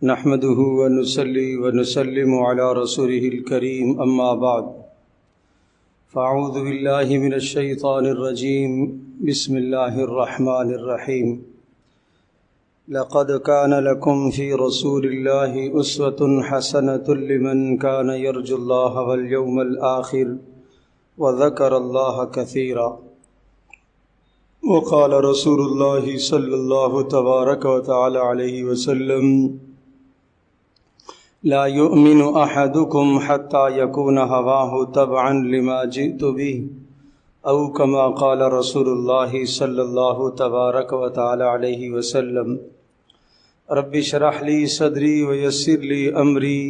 نحمده ونصلي ونسلم على رسوله الكريم أما بعد فأعوذ بالله من الشيطان الرجيم بسم الله الرحمن الرحيم لقد كان لكم في رسول الله أسوة حسنة لمن كان يرجو الله واليوم الآخر وذكر الله كثيرا وقال رسول الله صلى الله تبارك وتعالى عليه وسلم لا يؤمن أحدكم حتى يكون هواه تبعا لما جئت به أو كما قال رسول الله صلى الله تبارك وتعالى عليه وسلم رب اشرح لي صدري ويسر لي أمري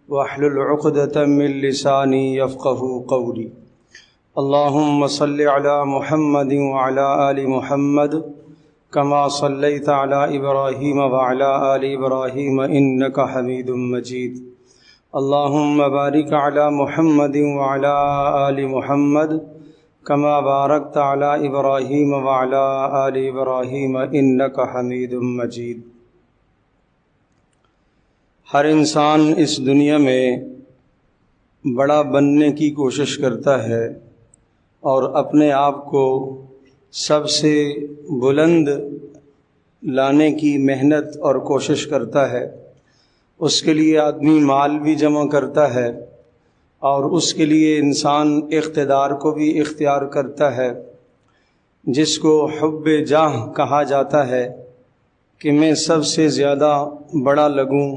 واحلل عقدة من لساني يفقه قولي اللهم صل على محمد وعلى آل محمد كما صليت على إبراهيم وعلى آل إبراهيم إنك حميد مجيد اللهم بارك على محمد وعلى آل محمد كما باركت على إبراهيم وعلى آل إبراهيم إنك حميد مجيد ہر انسان اس دنیا میں بڑا بننے کی کوشش کرتا ہے اور اپنے آپ کو سب سے بلند لانے کی محنت اور کوشش کرتا ہے۔ اس کے لیے آدمی مال بھی جمع کرتا ہے اور اس کے لیے انسان اقتدار کو بھی اختیار کرتا ہے، جس کو حب جاہ کہا جاتا ہے کہ میں سب سے زیادہ بڑا لگوں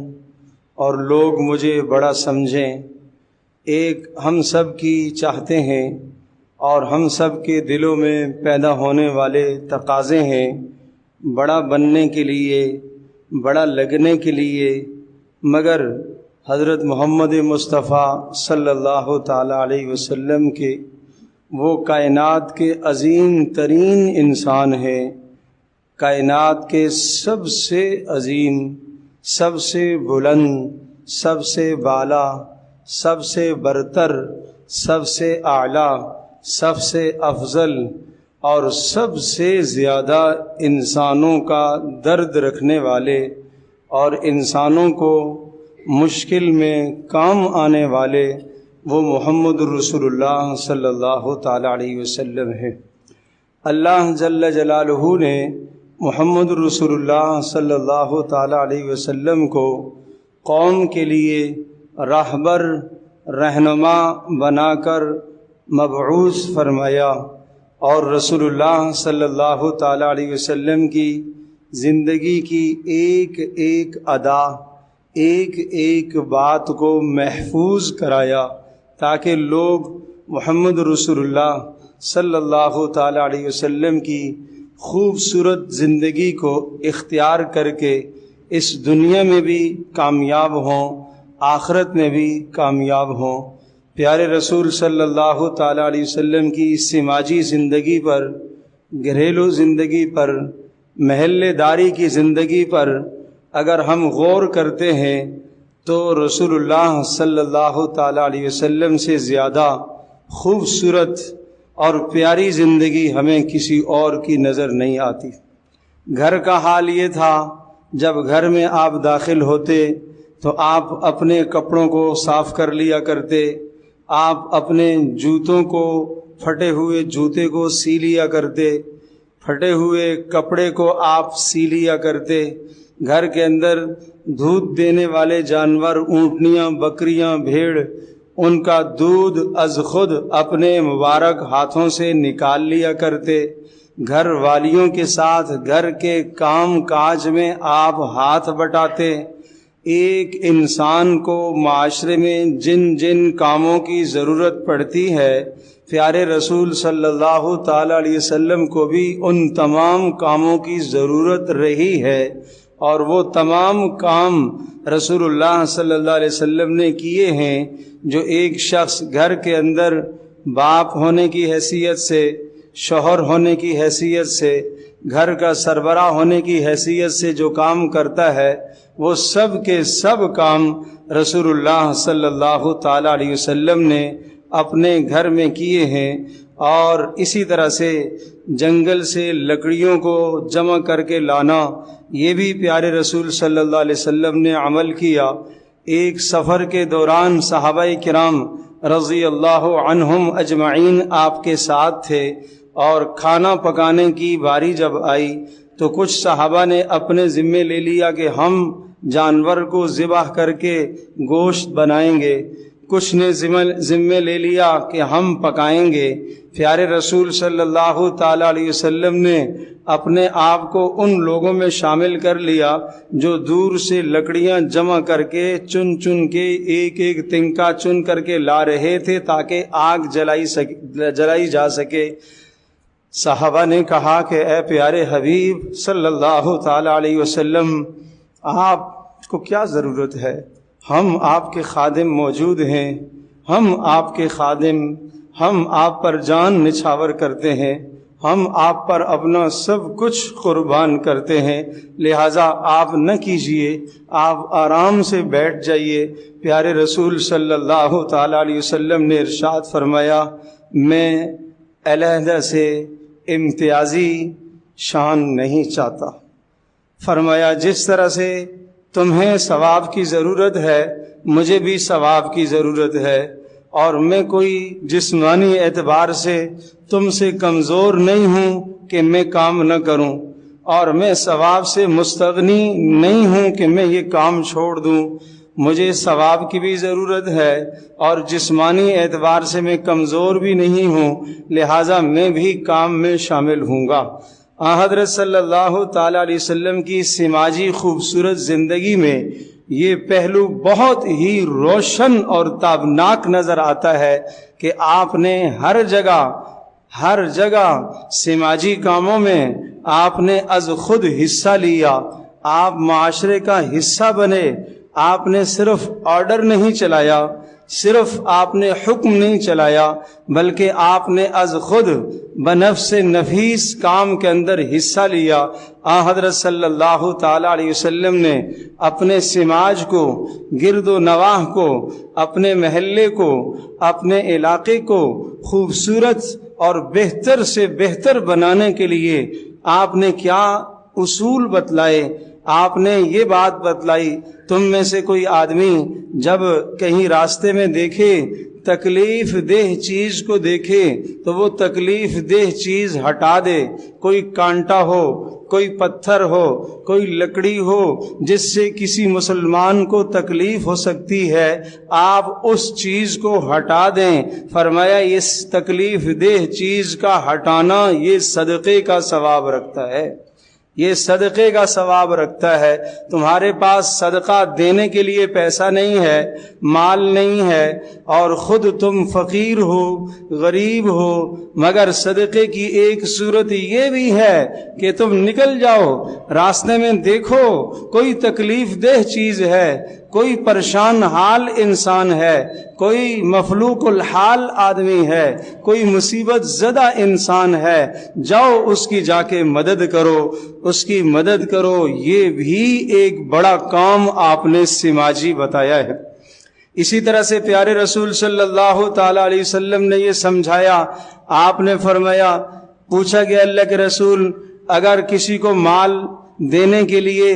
اور لوگ مجھے بڑا سمجھیں۔ ایک ہم سب کی چاہتے ہیں اور ہم سب کے دلوں میں پیدا ہونے والے تقاضے ہیں بڑا بننے کے لیے، بڑا لگنے کے لیے، مگر حضرت محمد مصطفیٰ صلی اللہ تعالیٰ علیہ وسلم کے وہ کائنات کے عظیم ترین انسان ہیں، کائنات کے سب سے عظیم، سب سے بلند، سب سے بالا، سب سے برتر، سب سے اعلیٰ، سب سے افضل اور سب سے زیادہ انسانوں کا درد رکھنے والے اور انسانوں کو مشکل میں کام آنے والے وہ محمد رسول اللہ صلی اللہ تعالیٰ علیہ وسلم ہیں۔ اللہ جل جلالہ نے محمد رسول اللہ صلی اللہ تعالیٰ علیہ وسلم کو قوم کے لیے راہبر، رہنما بنا کر مبعوث فرمایا، اور رسول اللہ صلی اللہ تعالیٰ علیہ وسلم کی زندگی کی ایک ایک ادا، ایک ایک بات کو محفوظ کرایا تاکہ لوگ محمد رسول اللہ صلی اللہ تعالیٰ علیہ وسلم کی خوبصورت زندگی کو اختیار کر کے اس دنیا میں بھی کامیاب ہوں، آخرت میں بھی کامیاب ہوں۔ پیارے رسول صلی اللہ تعالیٰ علیہ وسلم کی سماجی زندگی پر، گھریلو زندگی پر، محلے داری کی زندگی پر اگر ہم غور کرتے ہیں تو رسول اللہ صلی اللہ تعالیٰ علیہ وسلم سے زیادہ خوبصورت اور پیاری زندگی ہمیں کسی اور کی نظر نہیں آتی۔ گھر کا حال یہ تھا، جب گھر میں آپ داخل ہوتے تو آپ اپنے کپڑوں کو صاف کر لیا کرتے، آپ اپنے جوتوں کو، پھٹے ہوئے جوتے کو سی لیا کرتے، پھٹے ہوئے کپڑے کو آپ سی لیا کرتے۔ گھر کے اندر دودھ دینے والے جانور، اونٹنیاں، بکریاں، بھیڑ، ان کا دودھ از خود اپنے مبارک ہاتھوں سے نکال لیا کرتے۔ گھر والیوں کے ساتھ گھر کے کام کاج میں آپ ہاتھ بٹاتے۔ ایک انسان کو معاشرے میں جن جن کاموں کی ضرورت پڑتی ہے، پیارے رسول صلی اللہ تعالیٰ علیہ وسلم کو بھی ان تمام کاموں کی ضرورت رہی ہے، اور وہ تمام کام رسول اللہ صلی اللہ علیہ وسلم نے کیے ہیں جو ایک شخص گھر کے اندر باپ ہونے کی حیثیت سے، شوہر ہونے کی حیثیت سے، گھر کا سربراہ ہونے کی حیثیت سے جو کام کرتا ہے، وہ سب کے سب کام رسول اللہ صلی اللہ تعالیٰ علیہ وسلم نے اپنے گھر میں کیے ہیں۔ اور اسی طرح سے جنگل سے لکڑیوں کو جمع کر کے لانا، یہ بھی پیارے رسول صلی اللہ علیہ وسلم نے عمل کیا۔ ایک سفر کے دوران صحابہ کرام رضی اللہ عنہم اجمعین آپ کے ساتھ تھے، اور کھانا پکانے کی باری جب آئی تو کچھ صحابہ نے اپنے ذمے لے لیا کہ ہم جانور کو ذبح کر کے گوشت بنائیں گے، کچھ نے ذمے لے لیا کہ ہم پکائیں گے۔ پیارے رسول صلی اللہ تعالی علیہ وسلم نے اپنے آپ کو ان لوگوں میں شامل کر لیا جو دور سے لکڑیاں جمع کر کے چن چن کے ایک ایک تنکا چن کر کے لا رہے تھے تاکہ آگ جلائی جا سکے۔ صحابہ نے کہا کہ اے پیارے حبیب صلی اللہ تعالی علیہ وسلم، آپ کو کیا ضرورت ہے؟ ہم آپ کے خادم موجود ہیں، ہم آپ کے خادم، ہم آپ پر جان نچھاور کرتے ہیں، ہم آپ پر اپنا سب کچھ قربان کرتے ہیں، لہٰذا آپ نہ کیجئے، آپ آرام سے بیٹھ جائیے۔ پیارے رسول صلی اللہ تعالی علیہ وسلم نے ارشاد فرمایا، میں علیحدہ سے امتیازی شان نہیں چاہتا۔ فرمایا جس طرح سے تمہیں ثواب کی ضرورت ہے مجھے بھی ثواب کی ضرورت ہے، اور میں کوئی جسمانی اعتبار سے تم سے کمزور نہیں ہوں کہ میں کام نہ کروں، اور میں ثواب سے مستغنی نہیں ہوں کہ میں یہ کام چھوڑ دوں۔ مجھے ثواب کی بھی ضرورت ہے اور جسمانی اعتبار سے میں کمزور بھی نہیں ہوں، لہٰذا میں بھی کام میں شامل ہوں گا۔ حضرت صلی اللہ تعالی علیہ وسلم کی سماجی خوبصورت زندگی میں یہ پہلو بہت ہی روشن اور تابناک نظر آتا ہے کہ آپ نے ہر جگہ سماجی کاموں میں آپ نے از خود حصہ لیا، آپ معاشرے کا حصہ بنے۔ آپ نے صرف آرڈر نہیں چلایا، صرف آپ نے حکم نہیں چلایا، بلکہ آپ نے از خود بنفس نفیس کام کے اندر حصہ لیا۔ حضرت صلی اللہ تعالی علیہ وسلم نے اپنے سماج کو، گرد و نواح کو، اپنے محلے کو، اپنے علاقے کو خوبصورت اور بہتر سے بہتر بنانے کے لیے آپ نے کیا اصول بتلائے؟ آپ نے یہ بات بتلائی، تم میں سے کوئی آدمی جب کہیں راستے میں دیکھے تکلیف دہ چیز کو دیکھے تو وہ تکلیف دہ چیز ہٹا دے۔ کوئی کانٹا ہو، کوئی پتھر ہو، کوئی لکڑی ہو جس سے کسی مسلمان کو تکلیف ہو سکتی ہے، آپ اس چیز کو ہٹا دیں۔ فرمایا اس تکلیف دہ چیز کا ہٹانا یہ صدقے کا ثواب رکھتا ہے، یہ صدقے کا ثواب رکھتا ہے۔ تمہارے پاس صدقہ دینے کے لیے پیسہ نہیں ہے، مال نہیں ہے، اور خود تم فقیر ہو، غریب ہو، مگر صدقے کی ایک صورت یہ بھی ہے کہ تم نکل جاؤ، راستے میں دیکھو کوئی تکلیف دہ چیز ہے، کوئی پریشان حال انسان ہے، کوئی مفلوق الحال آدمی ہے، کوئی مصیبت زدہ انسان ہے، جاؤ اس کی جا کے مدد کرو، اس کی مدد کرو۔ یہ بھی ایک بڑا کام آپ نے سماجی بتایا ہے۔ اسی طرح سے پیارے رسول صلی اللہ تعالی علیہ وسلم نے یہ سمجھایا۔ آپ نے فرمایا، پوچھا گیا اللہ کے رسول اگر کسی کو مال دینے کے لیے،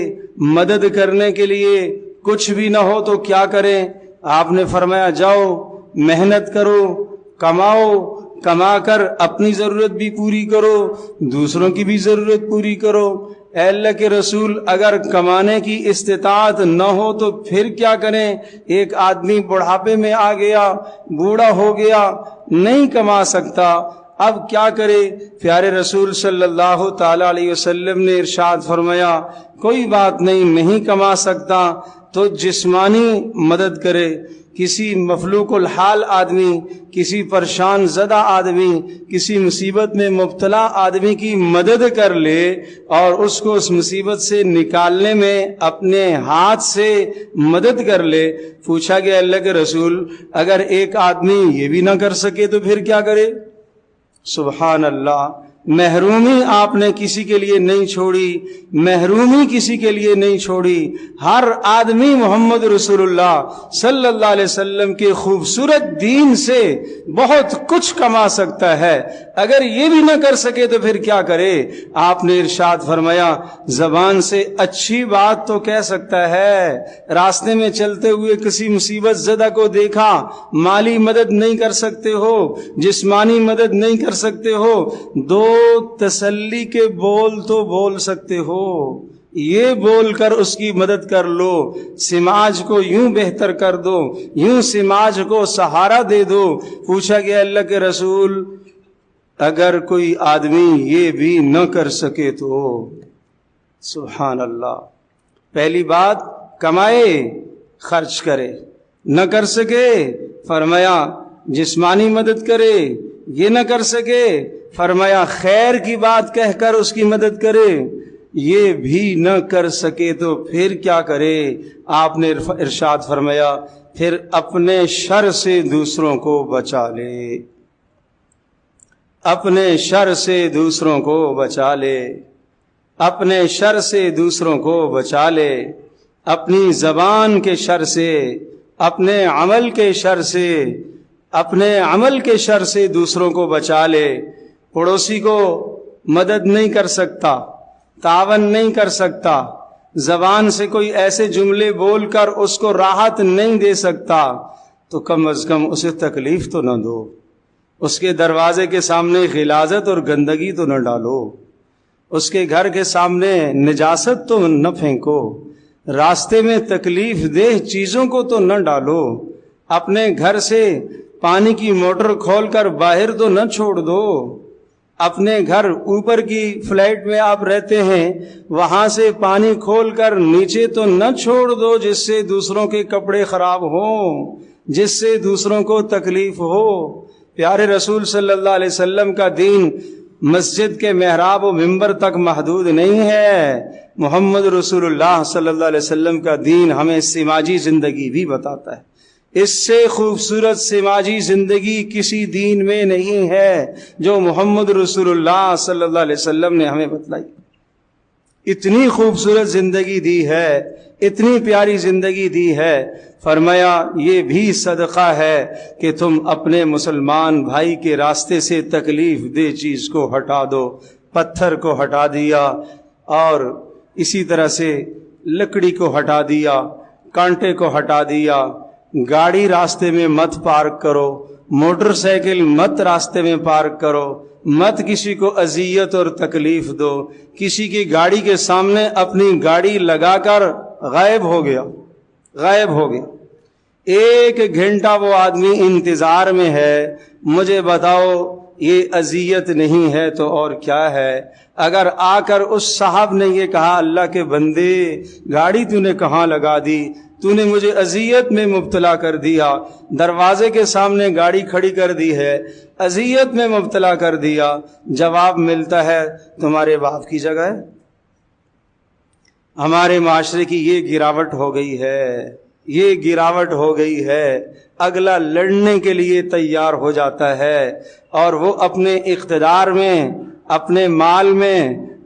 مدد کرنے کے لیے کچھ بھی نہ ہو تو کیا کریں؟ آپ نے فرمایا جاؤ محنت کرو، کماؤ، کما کر اپنی ضرورت بھی پوری کرو، دوسروں کی بھی ضرورت پوری کرو۔ اے اللہ کے رسول اگر کمانے کی استطاعت نہ ہو تو پھر کیا کریں؟ ایک آدمی بڑھاپے میں آ گیا، بوڑھا ہو گیا، نہیں کما سکتا، اب کیا کرے؟ پیارے رسول صلی اللہ تعالی علیہ وسلم نے ارشاد فرمایا کوئی بات نہیں کما سکتا تو جسمانی مدد کرے، کسی مفلوق الحال آدمی، کسی پریشان زدہ آدمی، کسی مصیبت میں مبتلا آدمی کی مدد کر لے اور اس کو اس مصیبت سے نکالنے میں اپنے ہاتھ سے مدد کر لے۔ پوچھا گیا اللہ کے رسول اگر ایک آدمی یہ بھی نہ کر سکے تو پھر کیا کرے؟ سبحان اللہ، محرومی آپ نے کسی کے لیے نہیں چھوڑی، محرومی کسی کے لیے نہیں چھوڑی۔ ہر آدمی محمد رسول اللہ صلی اللہ علیہ وسلم کے خوبصورت دین سے بہت کچھ کما سکتا ہے، اگر یہ بھی نہ کر سکے تو پھر کیا کرے؟ آپ نے ارشاد فرمایا زبان سے اچھی بات تو کہہ سکتا ہے، راستے میں چلتے ہوئے کسی مصیبت زدہ کو دیکھا، مالی مدد نہیں کر سکتے ہو، جسمانی مدد نہیں کر سکتے ہو، دو تسلی کے بول تو بول سکتے ہو، یہ بول کر اس کی مدد کر لو، سماج کو یوں بہتر کر دو، یوں سماج کو سہارا دے دو۔ پوچھا گیا اللہ کے رسول اگر کوئی آدمی یہ بھی نہ کر سکے تو؟ سبحان اللہ، پہلی بات کمائے خرچ کرے، نہ کر سکے فرمایا جسمانی مدد کرے، یہ نہ کر سکے فرمایا خیر کی بات کہہ کر اس کی مدد کرے، یہ بھی نہ کر سکے تو پھر کیا کرے؟ آپ نے ارشاد فرمایا پھر اپنے شر سے دوسروں کو بچا لے، اپنے شر سے دوسروں کو بچا لے، اپنے شر سے دوسروں کو بچا لے، اپنی زبان کے شر سے، اپنے عمل کے شر سے، اپنے عمل کے شر سے دوسروں کو بچا لے۔ پڑوسی کو مدد نہیں کر سکتا، تعاون نہیں کر سکتا، زبان سے کوئی ایسے جملے بول کر اس کو راحت نہیں دے سکتا تو کم از کم اسے تکلیف تو نہ دو، اس کے دروازے کے سامنے غلاظت اور گندگی تو نہ ڈالو، اس کے گھر کے سامنے نجاست تو نہ پھینکو، راستے میں تکلیف دہ چیزوں کو تو نہ ڈالو، اپنے گھر سے پانی کی موٹر کھول کر باہر تو نہ چھوڑ دو، اپنے گھر اوپر کی فلیٹ میں آپ رہتے ہیں وہاں سے پانی کھول کر نیچے تو نہ چھوڑ دو جس سے دوسروں کے کپڑے خراب ہوں، جس سے دوسروں کو تکلیف ہو۔ پیارے رسول صلی اللہ علیہ وسلم کا دین مسجد کے محراب و ممبر تک محدود نہیں ہے، محمد رسول اللہ صلی اللہ علیہ وسلم کا دین ہمیں سماجی زندگی بھی بتاتا ہے، اس سے خوبصورت سماجی زندگی کسی دین میں نہیں ہے جو محمد رسول اللہ صلی اللہ علیہ وسلم نے ہمیں بتلائی۔ اتنی خوبصورت زندگی دی ہے، اتنی پیاری زندگی دی ہے، فرمایا یہ بھی صدقہ ہے کہ تم اپنے مسلمان بھائی کے راستے سے تکلیف دہ چیز کو ہٹا دو، پتھر کو ہٹا دیا، اور اسی طرح سے لکڑی کو ہٹا دیا، کانٹے کو ہٹا دیا، گاڑی راستے میں مت پارک کرو، موٹر سائیکل مت راستے میں پارک کرو، مت کسی کو اذیت اور تکلیف دو۔ کسی کی گاڑی کے سامنے اپنی گاڑی لگا کر غائب ہو گیا، ایک گھنٹہ وہ آدمی انتظار میں ہے، مجھے بتاؤ یہ اذیت نہیں ہے تو اور کیا ہے؟ اگر آ کر اس صاحب نے یہ کہا اللہ کے بندے گاڑی تو نے کہاں لگا دی، تو نے مجھے اذیت میں مبتلا کر دیا، دروازے کے سامنے گاڑی کھڑی کر دی ہے، اذیت میں مبتلا کر دیا، جواب ملتا ہے تمہارے باپ کی جگہ ہے۔ ہمارے معاشرے کی یہ گراوٹ ہو گئی ہے، یہ گراوٹ ہو گئی ہے، اگلا لڑنے کے لیے تیار ہو جاتا ہے اور وہ اپنے اقتدار میں، اپنے مال میں،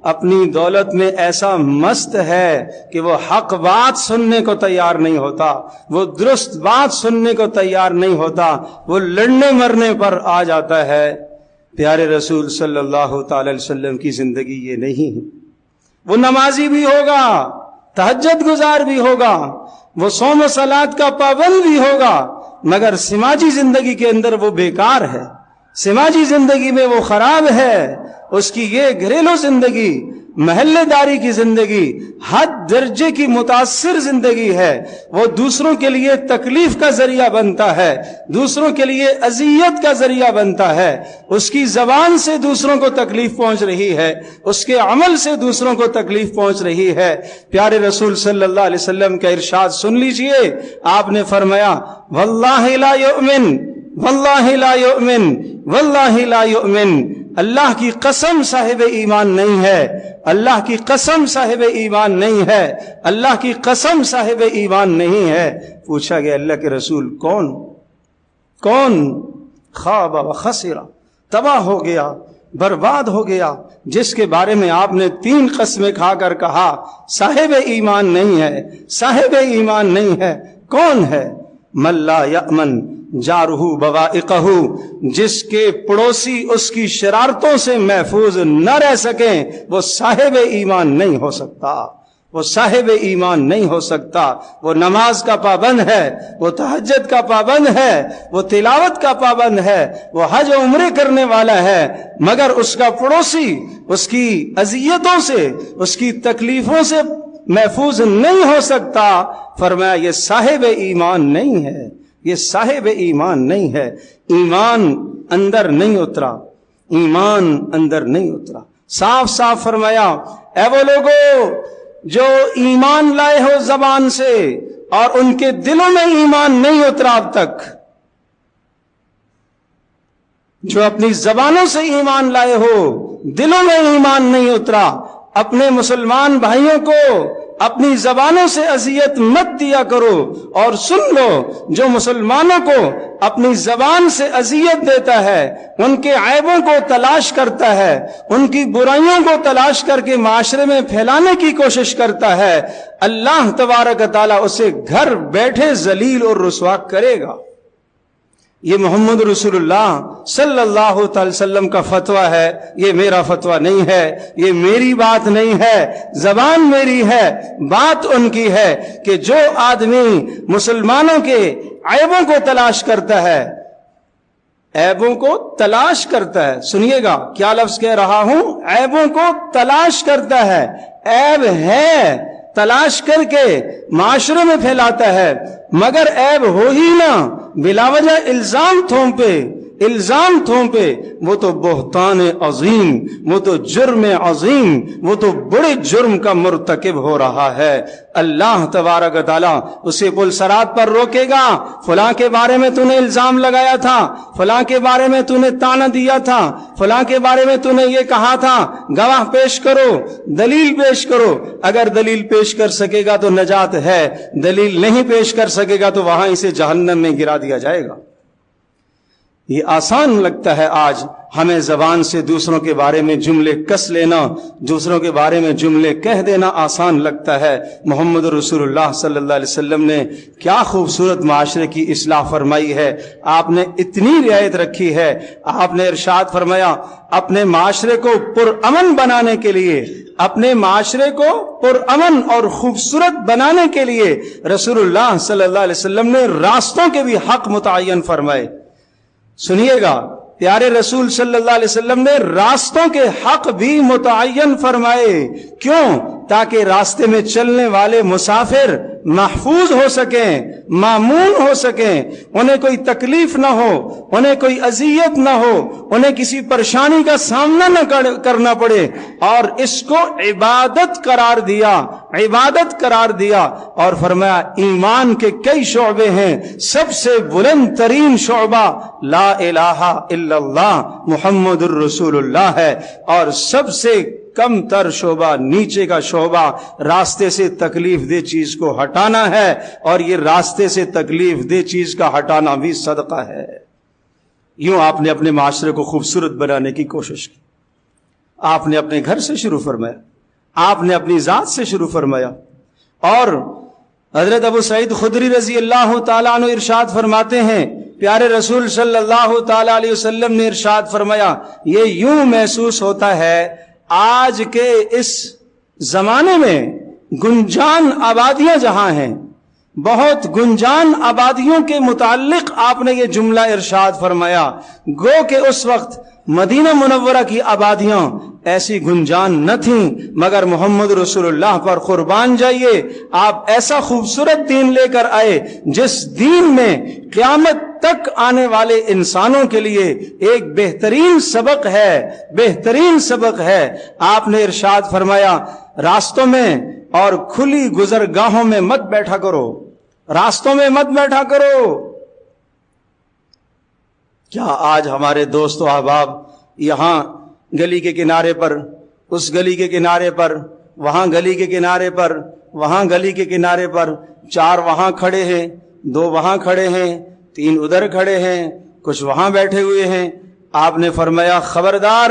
اپنی دولت میں ایسا مست ہے کہ وہ حق بات سننے کو تیار نہیں ہوتا، وہ درست بات سننے کو تیار نہیں ہوتا، وہ لڑنے مرنے پر آ جاتا ہے۔ پیارے رسول صلی اللہ تعالی علیہ وسلم کی زندگی یہ نہیں ہے۔ وہ نمازی بھی ہوگا، تہجد گزار بھی ہوگا، وہ صوم و صلات کا پابند بھی ہوگا، مگر سماجی زندگی کے اندر وہ بیکار ہے، سماجی زندگی میں وہ خراب ہے۔ اس کی یہ گھریلو زندگی، محلے داری کی زندگی حد درجے کی متاثر زندگی ہے، وہ دوسروں کے لیے تکلیف کا ذریعہ بنتا ہے، دوسروں کے لیے اذیت کا ذریعہ بنتا ہے، اس کی زبان سے دوسروں کو تکلیف پہنچ رہی ہے، اس کے عمل سے دوسروں کو تکلیف پہنچ رہی ہے۔ پیارے رسول صلی اللہ علیہ وسلم کا ارشاد سن لیجئے، آپ نے فرمایا واللہ لا یؤمن، واللہ لا یؤمن، واللہ لا یؤمن، اللہ کی قسم صاحب ایمان نہیں ہے، اللہ کی قسم صاحب ایمان نہیں ہے، اللہ کی قسم صاحب ایمان نہیں ہے۔ پوچھا گیا اللہ کے رسول کون؟ خاب و خسرا، تباہ ہو گیا، برباد ہو گیا، جس کے بارے میں آپ نے 3 قسمیں کھا کر کہا صاحب ایمان نہیں ہے، صاحب ایمان نہیں ہے۔ کون ہے؟ من لا یأمن جارہ بوائقہ، جس کے پڑوسی اس کی شرارتوں سے محفوظ نہ رہ سکیں، وہ صاحب ایمان نہیں ہو سکتا، وہ صاحب ایمان نہیں ہو سکتا۔ وہ نماز کا پابند ہے، وہ تہجد کا پابند ہے، وہ تلاوت کا پابند ہے، وہ حج و عمرے کرنے والا ہے، مگر اس کا پڑوسی اس کی اذیتوں سے، اس کی تکلیفوں سے محفوظ نہیں ہو سکتا۔ فرمایا یہ صاحب ایمان نہیں ہے، یہ صاحب ایمان نہیں ہے۔ ایمان اندر نہیں اترا، ایمان اندر نہیں اترا۔ صاف صاف فرمایا اے وہ لوگوں جو ایمان لائے ہو زبان سے اور ان کے دلوں میں ایمان نہیں اترا اب تک، جو اپنی زبانوں سے ایمان لائے ہو دلوں میں ایمان نہیں اترا، اپنے مسلمان بھائیوں کو اپنی زبانوں سے اذیت مت دیا کرو۔ اور سن لو، جو مسلمانوں کو اپنی زبان سے اذیت دیتا ہے، ان کے عیبوں کو تلاش کرتا ہے، ان کی برائیوں کو تلاش کر کے معاشرے میں پھیلانے کی کوشش کرتا ہے، اللہ تبارک و تعالیٰ اسے گھر بیٹھے ذلیل اور رسوا کرے گا۔ یہ محمد رسول اللہ صلی اللہ تعالی وسلم کا فتویٰ ہے، یہ میرا فتویٰ نہیں ہے، یہ میری بات نہیں ہے، زبان میری ہے، بات ان کی ہے کہ جو آدمی مسلمانوں کے عیبوں کو تلاش کرتا ہے، عیبوں کو تلاش کرتا ہے، سنیے گا کیا لفظ کہہ رہا ہوں، عیبوں کو تلاش کرتا ہے، عیب ہے تلاش کر کے معاشرے میں پھیلاتا ہے، مگر عیب ہو ہی نہ، بلا وجہ الزام تھوپے، الزام تھوپے، وہ تو بہتان عظیم، وہ تو جرم عظیم، وہ تو بڑے جرم کا مرتکب ہو رہا ہے۔ اللہ تبارک و تعالیٰ اسے پل صراط پر روکے گا، فلاں کے بارے میں تو نے الزام لگایا تھا، فلاں کے بارے میں تو نے طعنہ دیا تھا، فلاں کے بارے میں تو نے یہ کہا تھا، گواہ پیش کرو، دلیل پیش کرو۔ اگر دلیل پیش کر سکے گا تو نجات ہے، دلیل نہیں پیش کر سکے گا تو وہاں اسے جہنم میں گرا دیا جائے گا۔ یہ آسان لگتا ہے آج ہمیں زبان سے دوسروں کے بارے میں جملے کس لینا، دوسروں کے بارے میں جملے کہہ دینا آسان لگتا ہے۔ محمد رسول اللہ صلی اللہ علیہ وسلم نے کیا خوبصورت معاشرے کی اصلاح فرمائی ہے، آپ نے اتنی رعایت رکھی ہے۔ آپ نے ارشاد فرمایا اپنے معاشرے کو پرامن بنانے کے لیے، اپنے معاشرے کو پرامن اور خوبصورت بنانے کے لیے رسول اللہ صلی اللہ علیہ وسلم نے راستوں کے بھی حق متعین فرمائے۔ سنیے گا، پیارے رسول صلی اللہ علیہ وسلم نے راستوں کے حق بھی متعین فرمائے۔ کیوں؟ تاکہ راستے میں چلنے والے مسافر محفوظ ہو سکیں، مامون ہو سکیں، انہیں کوئی تکلیف نہ ہو، انہیں کوئی اذیت نہ ہو، انہیں کسی پریشانی کا سامنا نہ کرنا پڑے، اور اس کو عبادت قرار دیا، عبادت قرار دیا۔ اور فرمایا ایمان کے کئی شعبے ہیں، سب سے بلند ترین شعبہ لا الہ الا اللہ محمد الرسول اللہ ہے، اور سب سے کم تر شعبہ، نیچے کا شعبہ راستے سے تکلیف دہ چیز کو ہٹانا ہے، اور یہ راستے سے تکلیف دہ چیز کا ہٹانا بھی صدقہ ہے۔ یوں آپ نے اپنے معاشرے کو خوبصورت بنانے کی کوشش کی۔ آپ نے اپنے گھر سے شروع فرمایا، آپ نے اپنی ذات سے شروع فرمایا۔ اور حضرت ابو سعید خدری رضی اللہ تعالیٰ عنہ ارشاد فرماتے ہیں، پیارے رسول صلی اللہ تعالیٰ علیہ وسلم نے ارشاد فرمایا، یہ یوں محسوس ہوتا ہے آج کے اس زمانے میں گنجان آبادیاں جہاں ہیں، بہت گنجان آبادیوں کے متعلق آپ نے یہ جملہ ارشاد فرمایا، گو کہ اس وقت مدینہ منورہ کی آبادیاں ایسی گنجان نہ تھیں، مگر محمد رسول اللہ پر قربان جائیے، آپ ایسا خوبصورت دین لے کر آئے جس دین میں قیامت تک آنے والے انسانوں کے لیے ایک بہترین سبق ہے، بہترین سبق ہے۔ آپ نے ارشاد فرمایا راستوں میں اور کھلی گزرگاہوں میں مت بیٹھا کرو، راستوں میں مت بیٹھا کرو۔ کیا آج ہمارے دوست و احباب یہاں گلی کے کنارے پر، اس گلی کے کنارے پر، وہاں گلی کے کنارے پر، وہاں گلی کے کنارے پر، 4 وہاں کھڑے ہیں، 2 وہاں کھڑے ہیں، 3 ادھر کھڑے ہیں، کچھ وہاں بیٹھے ہوئے ہیں۔ آپ نے فرمایا خبردار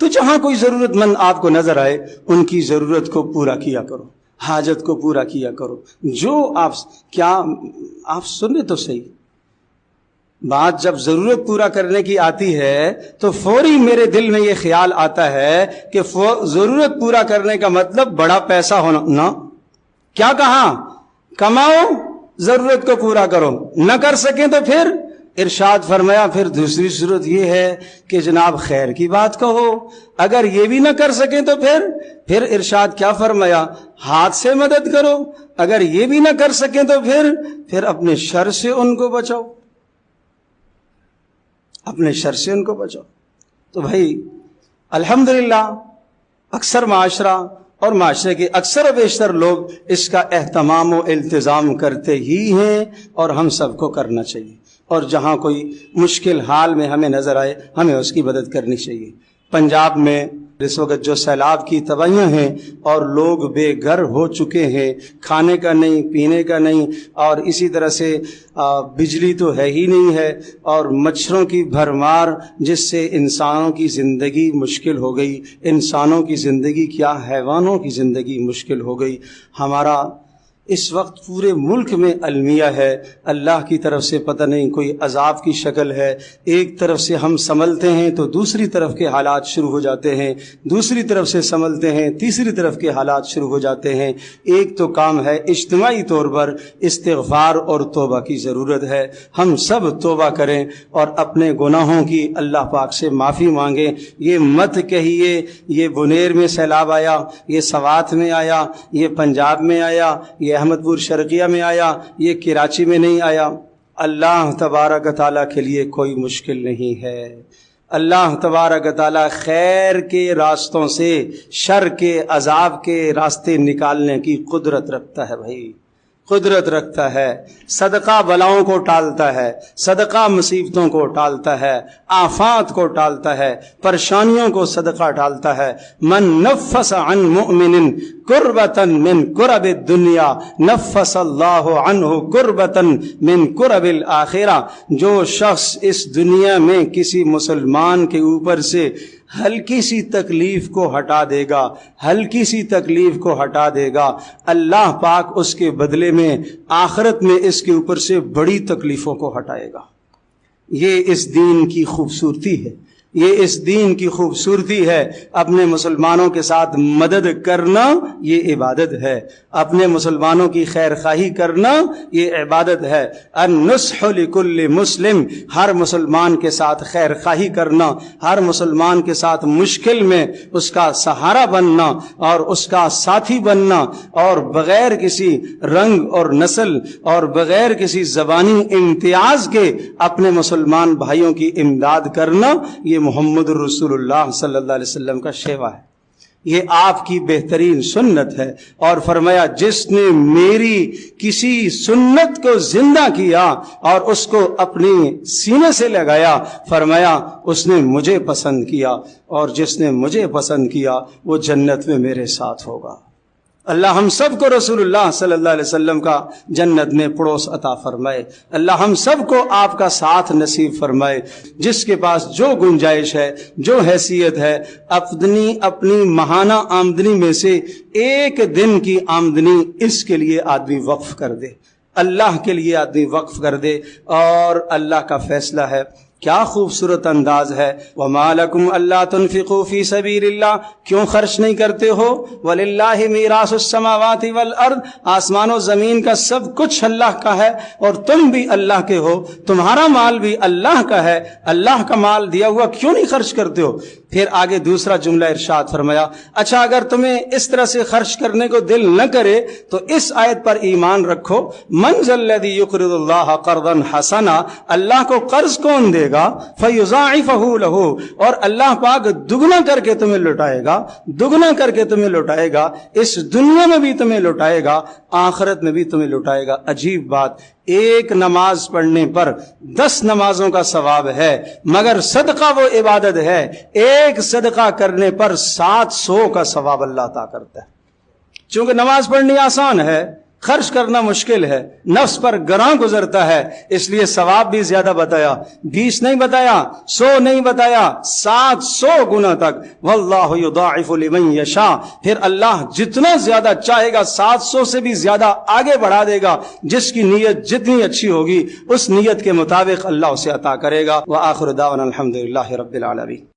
تو جہاں کوئی ضرورت مند آپ کو نظر آئے ان کی ضرورت کو پورا کیا کرو، حاجت کو پورا کیا کرو۔ جو آپ سنیں تو صحیح، بات جب ضرورت پورا کرنے کی آتی ہے تو فوری میرے دل میں یہ خیال آتا ہے کہ ضرورت پورا کرنے کا مطلب بڑا پیسہ ہونا نہ، کیا کہا؟ کماؤ، ضرورت کو پورا کرو، نہ کر سکیں تو پھر ارشاد فرمایا پھر دوسری صورت یہ ہے کہ جناب خیر کی بات کہو، اگر یہ بھی نہ کر سکیں تو پھر ارشاد کیا فرمایا؟ ہاتھ سے مدد کرو، اگر یہ بھی نہ کر سکیں تو پھر اپنے شر سے ان کو بچاؤ، اپنے شر سے ان کو بچاؤ۔ تو بھائی الحمدللہ اکثر معاشرہ اور معاشرے کے اکثر و بیشتر لوگ اس کا اہتمام و التزام کرتے ہی ہیں، اور ہم سب کو کرنا چاہیے، اور جہاں کوئی مشکل حال میں ہمیں نظر آئے ہمیں اس کی مدد کرنی چاہیے۔ پنجاب میں اس وقت جو سیلاب کی تباہیاں ہیں اور لوگ بے گھر ہو چکے ہیں، کھانے کا نہیں، پینے کا نہیں، اور اسی طرح سے بجلی تو ہے ہی نہیں ہے، اور مچھروں کی بھرمار جس سے انسانوں کی زندگی مشکل ہو گئی، انسانوں کی زندگی کیا حیوانوں کی زندگی مشکل ہو گئی۔ ہمارا اس وقت پورے ملک میں المیہ ہے، اللہ کی طرف سے پتہ نہیں کوئی عذاب کی شکل ہے، ایک طرف سے ہم سنبھلتے ہیں تو دوسری طرف کے حالات شروع ہو جاتے ہیں، دوسری طرف سے سنبھلتے ہیں تیسری طرف کے حالات شروع ہو جاتے ہیں۔ ایک تو کام ہے اجتماعی طور پر استغفار اور توبہ کی ضرورت ہے، ہم سب توبہ کریں اور اپنے گناہوں کی اللہ پاک سے معافی مانگیں۔ یہ مت کہیے یہ بنیر میں سیلاب آیا، یہ سوات میں آیا، یہ پنجاب میں آیا، یہ احمد پور شرقیہ میں آیا، یہ کراچی میں نہیں آیا۔ اللہ تبارک تعالیٰ کے لیے کوئی مشکل نہیں ہے۔ اللہ تبارک تعالیٰ خیر کے راستوں سے شر کے عذاب کے راستے نکالنے کی قدرت رکھتا ہے، بھائی قدرت رکھتا ہے۔ صدقہ بلاؤں کو ٹالتا ہے، صدقہ مصیبتوں کو ٹالتا ہے، آفات کو ٹالتا ہے، پریشانیوں کو صدقہ ٹالتا ہے۔ من نفس عن مؤمن کربۃ من کرب الدنیا نفس اللہ عنہ کربۃ من کرب الآخرہ، جو شخص اس دنیا میں کسی مسلمان کے اوپر سے ہلکی سی تکلیف کو ہٹا دے گا، ہلکی سی تکلیف کو ہٹا دے گا، اللہ پاک اس کے بدلے میں آخرت میں اس کے اوپر سے بڑی تکلیفوں کو ہٹائے گا۔ یہ اس دین کی خوبصورتی ہے، یہ اس دین کی خوبصورتی ہے۔ اپنے مسلمانوں کے ساتھ مدد کرنا یہ عبادت ہے، اپنے مسلمانوں کی خیر خواہی کرنا یہ عبادت ہے۔ النصح لکل مسلم، ہر مسلمان کے ساتھ خیر خواہی کرنا، ہر مسلمان کے ساتھ مشکل میں اس کا سہارا بننا اور اس کا ساتھی بننا، اور بغیر کسی رنگ اور نسل اور بغیر کسی زبانی امتیاز کے اپنے مسلمان بھائیوں کی امداد کرنا، یہ محمد رسول اللہ صلی اللہ علیہ وسلم کا شیوا ہے، یہ آپ کی بہترین سنت ہے۔ اور فرمایا جس نے میری کسی سنت کو زندہ کیا اور اس کو اپنی سینے سے لگایا، فرمایا اس نے مجھے پسند کیا، اور جس نے مجھے پسند کیا وہ جنت میں میرے ساتھ ہوگا۔ اللہ ہم سب کو رسول اللہ صلی اللہ علیہ وسلم کا جنت میں پڑوس عطا فرمائے، اللہ ہم سب کو آپ کا ساتھ نصیب فرمائے۔ جس کے پاس جو گنجائش ہے، جو حیثیت ہے، اپنی ماہانہ آمدنی میں سے ایک دن کی آمدنی اس کے لیے آدمی وقف کر دے، اللہ کے لیے آدمی وقف کر دے، اور اللہ کا فیصلہ ہے۔ کیا خوبصورت انداز ہے، وَمَا لَكُمْ أَلَّا تُنْفِقُوا فِي سَبِيلِ اللَّهِ، کیوں خرچ نہیں کرتے ہو؟ وَلِلَّهِ مِيرَاثُ السَّمَاوَاتِ وَالْأَرْضِ، آسمان و زمین کا سب کچھ اللہ کا ہے، اور تم بھی اللہ کے ہو، تمہارا مال بھی اللہ کا ہے، اللہ کا مال دیا ہوا کیوں نہیں خرچ کرتے ہو؟ پھر آگے دوسرا جملہ ارشاد فرمایا، اچھا اگر تمہیں اس طرح سے خرچ کرنے کو دل نہ کرے تو اس آیت پر ایمان رکھو، مَنْ ذَا الَّذِي يُقْرِضُ اللَّهَ قَرْضًا حَسَنًا، اللہ کو قرض کون دے گا؟ فَيُضَاعِفَهُ لَهُ، اور اللہ پاک دگنا کر کے تمہیں لوٹائے گا، دگنا کر کے تمہیں لوٹائے گا، اس دنیا میں بھی تمہیں لوٹائے گا، آخرت میں بھی تمہیں لوٹائے گا۔ عجیب بات، ایک نماز پڑھنے پر 10 نمازوں کا ثواب ہے، مگر صدقہ وہ عبادت ہے، ایک صدقہ کرنے پر 700 کا ثواب اللہ عطا کرتا ہے۔ چونکہ نماز پڑھنی آسان ہے، خرچ کرنا مشکل ہے، نفس پر گراں گزرتا ہے، اس لیے ثواب بھی زیادہ بتایا، 20 نہیں بتایا، 100 نہیں بتایا، 700 گنا تک۔ واللہ یضاعف لمن یشاء، پھر اللہ جتنا زیادہ چاہے گا 700 سے بھی زیادہ آگے بڑھا دے گا۔ جس کی نیت جتنی اچھی ہوگی اس نیت کے مطابق اللہ اسے عطا کرے گا۔ وآخر دعوانا الحمدللہ رب العالمین۔